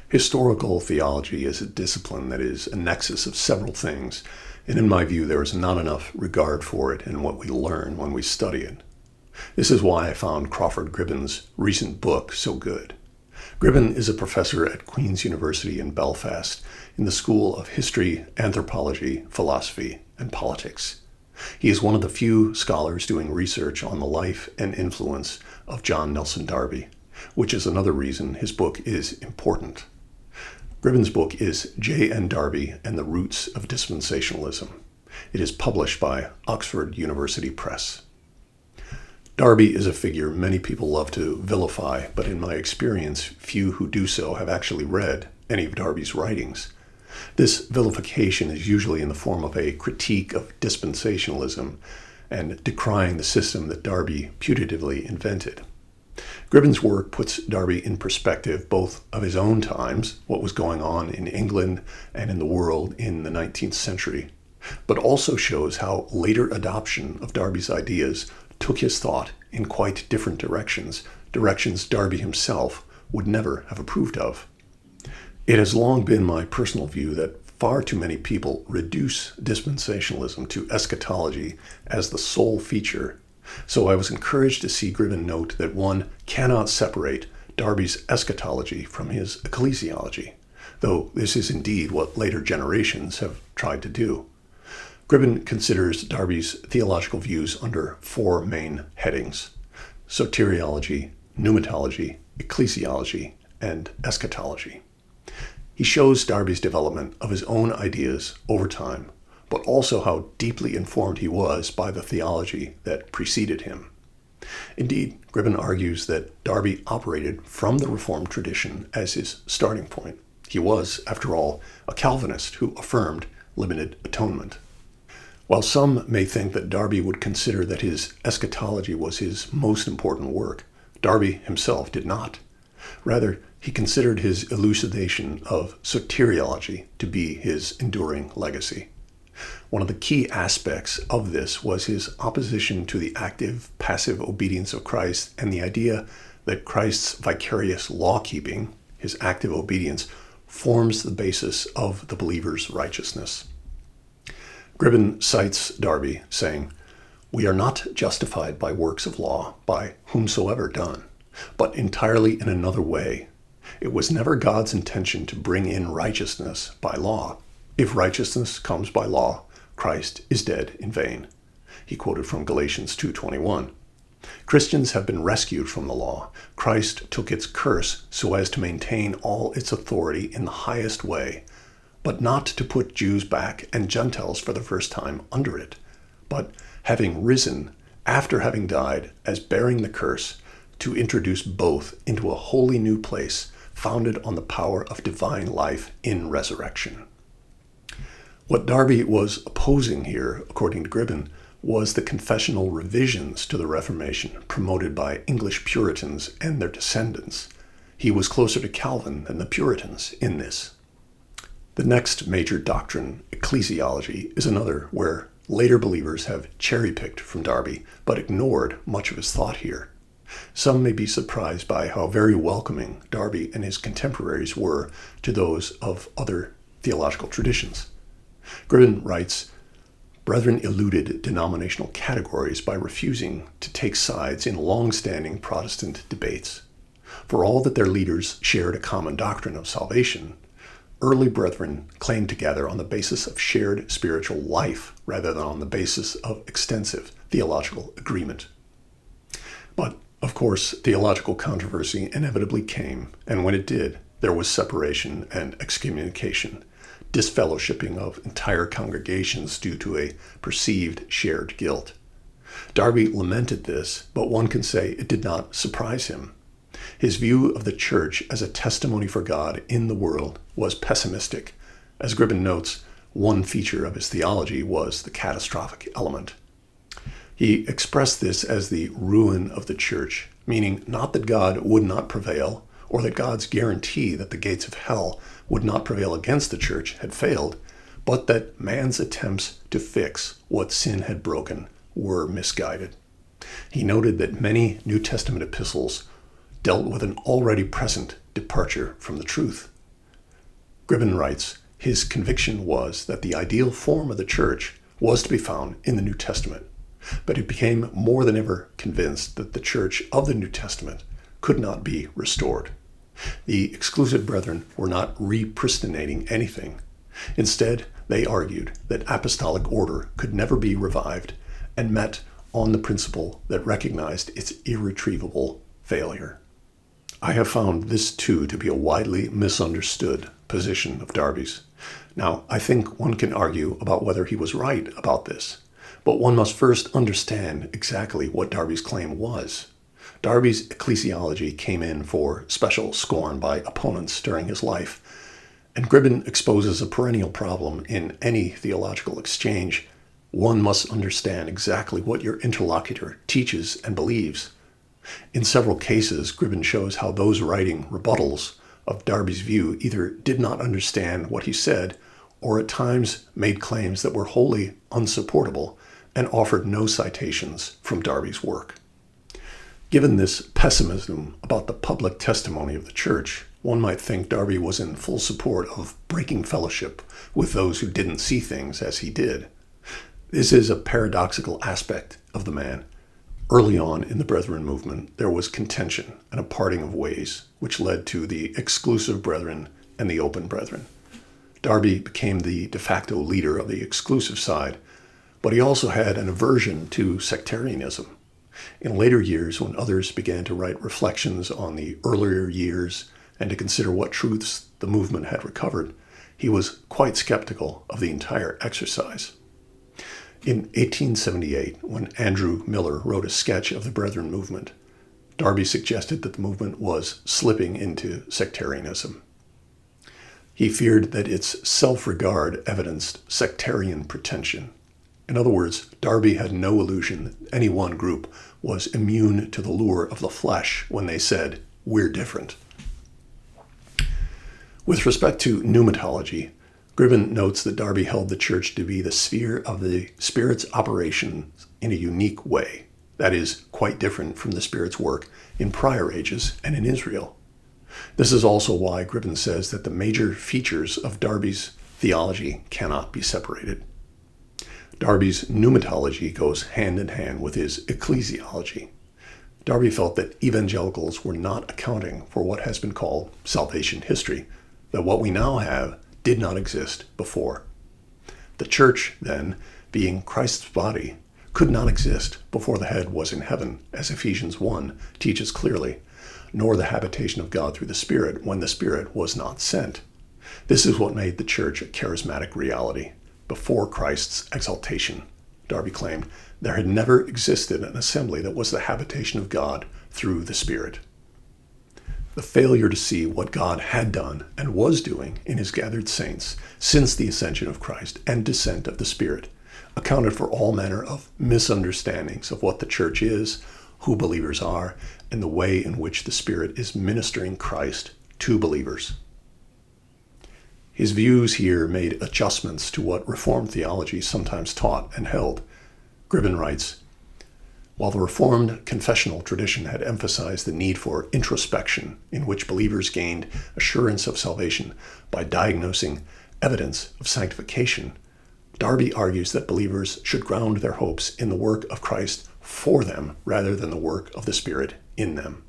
Historical theology is a discipline that is a nexus of several things, and in my view there is not enough regard for it in what we learn when we study it. This is why I found Crawford Gribben's recent book so good. Gribben is a professor at Queen's University in Belfast in the School of History, Anthropology, Philosophy, and Politics. He is one of the few scholars doing research on the life and influence of John Nelson Darby, which is another reason his book is important. Gribben's book is J. N. Darby and the Roots of Dispensationalism. It is published by Oxford University Press. Darby is a figure many people love to vilify, but in my experience, few who do so have actually read any of Darby's writings. This vilification is usually in the form of a critique of dispensationalism and decrying the system that Darby putatively invented. Gribben's work puts Darby in perspective both of his own times, what was going on in England and in the world in the 19th century, but also shows how later adoption of Darby's ideas took his thought in quite different directions Darby himself would never have approved of. It has long been my personal view that far too many people reduce dispensationalism to eschatology as the sole feature, so I was encouraged to see Gribben note that one cannot separate Darby's eschatology from his ecclesiology, though this is indeed what later generations have tried to do. Gribben considers Darby's theological views under four main headings: soteriology, pneumatology, ecclesiology, and eschatology. He shows Darby's development of his own ideas over time, but also how deeply informed he was by the theology that preceded him. Indeed, Gribben argues that Darby operated from the Reformed tradition as his starting point. He was, after all, a Calvinist who affirmed limited atonement. While some may think that Darby would consider that his eschatology was his most important work, Darby himself did not. Rather, he considered his elucidation of soteriology to be his enduring legacy. One of the key aspects of this was his opposition to the active-passive obedience of Christ and the idea that Christ's vicarious law-keeping, his active obedience, forms the basis of the believer's righteousness. Gribben cites Darby, saying, "We are not justified by works of law, by whomsoever done, but entirely in another way. It was never God's intention to bring in righteousness by law. If righteousness comes by law, Christ is dead in vain." He quoted from Galatians 2:21. Christians have been rescued from the law. Christ took its curse so as to maintain all its authority in the highest way, but not to put Jews back and Gentiles for the first time under it, but having risen, after having died, as bearing the curse, to introduce both into a wholly new place, founded on the power of divine life in resurrection. What Darby was opposing here, according to Gribben, was the confessional revisions to the Reformation promoted by English Puritans and their descendants. He was closer to Calvin than the Puritans in this. The next major doctrine, ecclesiology, is another where later believers have cherry-picked from Darby, but ignored much of his thought here. Some may be surprised by how very welcoming Darby and his contemporaries were to those of other theological traditions. Gribben writes, "Brethren eluded denominational categories by refusing to take sides in long-standing Protestant debates. For all that their leaders shared a common doctrine of salvation, early brethren claimed to gather on the basis of shared spiritual life rather than on the basis of extensive theological agreement." But, of course, theological controversy inevitably came, and when it did, there was separation and excommunication, disfellowshipping of entire congregations due to a perceived shared guilt. Darby lamented this, but one can say it did not surprise him. His view of the church as a testimony for God in the world was pessimistic. As Gribben notes, one feature of his theology was the catastrophic element. He expressed this as the ruin of the church, meaning not that God would not prevail, or that God's guarantee that the gates of hell would not prevail against the church had failed, but that man's attempts to fix what sin had broken were misguided. He noted that many New Testament epistles dealt with an already present departure from the truth. Gribben writes, his conviction was that the ideal form of the church was to be found in the New Testament, but he became more than ever convinced that the church of the New Testament could not be restored. The exclusive brethren were not repristinating anything. Instead, they argued that apostolic order could never be revived and met on the principle that recognized its irretrievable failure. I have found this too to be a widely misunderstood position of Darby's. Now, I think one can argue about whether he was right about this, but one must first understand exactly what Darby's claim was. Darby's Ecclesiology came in for special scorn by opponents during his life, and Gribben exposes a perennial problem in any theological exchange. One must understand exactly what your interlocutor teaches and believes. In several cases, Gribben shows how those writing rebuttals of Darby's view either did not understand what he said or at times made claims that were wholly unsupportable and offered no citations from Darby's work. Given this pessimism about the public testimony of the church, one might think Darby was in full support of breaking fellowship with those who didn't see things as he did. This is a paradoxical aspect of the man. Early on in the Brethren movement, there was contention and a parting of ways, which led to the exclusive brethren and the open brethren. Darby became the de facto leader of the exclusive side, but he also had an aversion to sectarianism. In later years, when others began to write reflections on the earlier years and to consider what truths the movement had recovered, he was quite skeptical of the entire exercise. In 1878, when Andrew Miller wrote a sketch of the Brethren movement, Darby suggested that the movement was slipping into sectarianism. He feared that its self-regard evidenced sectarian pretension. In other words, Darby had no illusion that any one group was immune to the lure of the flesh when they said, "We're different." With respect to pneumatology, Gribben notes that Darby held the church to be the sphere of the Spirit's operation in a unique way, that is, quite different from the Spirit's work in prior ages and in Israel. This is also why Gribben says that the major features of Darby's theology cannot be separated. Darby's pneumatology goes hand in hand with his ecclesiology. Darby felt that evangelicals were not accounting for what has been called salvation history, that what we now have did not exist before. The church, then, being Christ's body, could not exist before the head was in heaven, as Ephesians 1 teaches clearly, nor the habitation of God through the Spirit when the Spirit was not sent. This is what made the church a charismatic reality. Before Christ's exaltation, Darby claimed, there had never existed an assembly that was the habitation of God through the Spirit. The failure to see what God had done and was doing in his gathered saints since the ascension of Christ and descent of the Spirit accounted for all manner of misunderstandings of what the church is, who believers are, and the way in which the Spirit is ministering Christ to believers. His views here made adjustments to what Reformed theology sometimes taught and held. Gribben writes, while the Reformed confessional tradition had emphasized the need for introspection, in which believers gained assurance of salvation by diagnosing evidence of sanctification, Darby argues that believers should ground their hopes in the work of Christ for them rather than the work of the Spirit in them.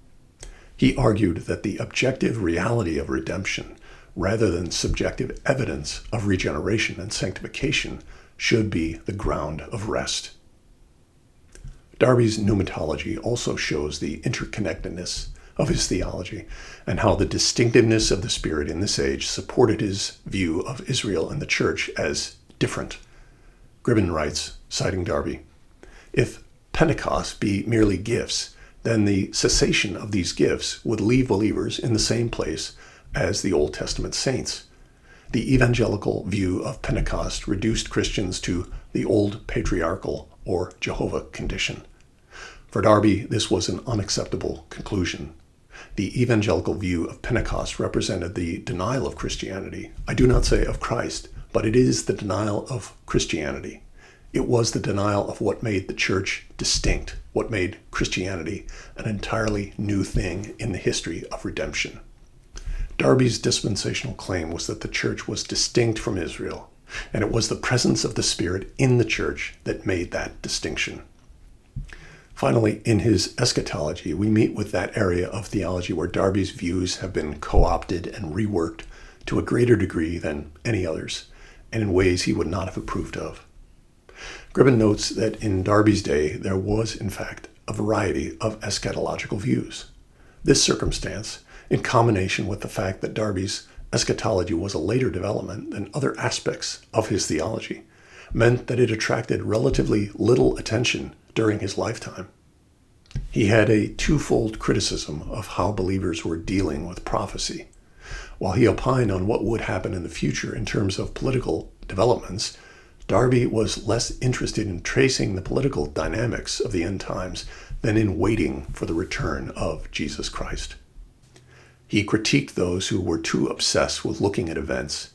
He argued that the objective reality of redemption, rather than subjective evidence of regeneration and sanctification, should be the ground of rest. Darby's pneumatology also shows the interconnectedness of his theology and how the distinctiveness of the Spirit in this age supported his view of Israel and the church as different. Gribben writes, citing Darby, if Pentecost be merely gifts, then the cessation of these gifts would leave believers in the same place as the Old Testament saints. The evangelical view of Pentecost reduced Christians to the old patriarchal or Jehovah condition. For Darby, this was an unacceptable conclusion. The evangelical view of Pentecost represented the denial of Christianity. I do not say of Christ, but it is the denial of Christianity. It was the denial of what made the church distinct, what made Christianity an entirely new thing in the history of redemption. Darby's dispensational claim was that the church was distinct from Israel, and it was the presence of the Spirit in the church that made that distinction. Finally, in his Eschatology, we meet with that area of theology where Darby's views have been co-opted and reworked to a greater degree than any others, and in ways he would not have approved of. Gribbin notes that in Darby's day there was, in fact, a variety of eschatological views. This circumstance, in combination with the fact that Darby's eschatology was a later development than other aspects of his theology, meant that it attracted relatively little attention during his lifetime. He had a twofold criticism of how believers were dealing with prophecy. While he opined on what would happen in the future in terms of political developments, Darby was less interested in tracing the political dynamics of the end times than in waiting for the return of Jesus Christ. He critiqued those who were too obsessed with looking at events,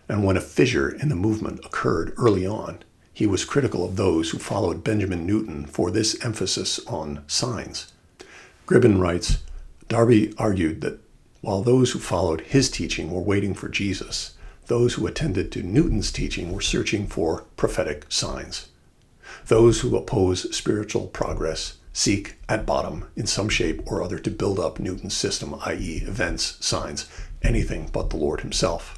and when a fissure in the movement occurred early on, he was critical of those who followed Benjamin Newton for this emphasis on signs. Gribbin writes, Darby argued that while those who followed his teaching were waiting for Jesus, those who attended to Newton's teaching were searching for prophetic signs. Those who oppose spiritual progress seek, at bottom, in some shape or other, to build up Newton's system, i.e. events, signs, anything but the Lord himself.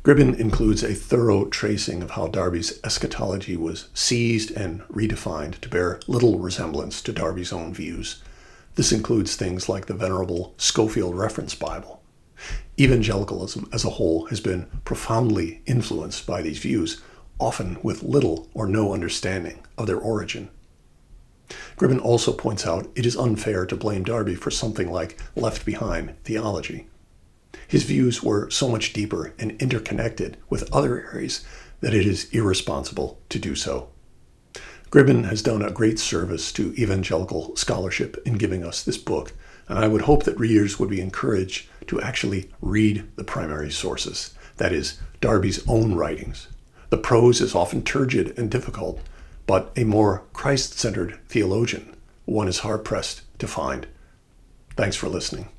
Gribbin includes a thorough tracing of how Darby's eschatology was seized and redefined to bear little resemblance to Darby's own views. This includes things like the venerable Scofield Reference Bible. Evangelicalism as a whole has been profoundly influenced by these views, often with little or no understanding of their origin. Gribbin also points out it is unfair to blame Darby for something like left behind theology. His views were so much deeper and interconnected with other areas that it is irresponsible to do so. Gribbin has done a great service to evangelical scholarship in giving us this book, and I would hope that readers would be encouraged to actually read the primary sources, that is, Darby's own writings. The prose is often turgid and difficult, but a more Christ-centered theologian one is hard-pressed to find. Thanks for listening.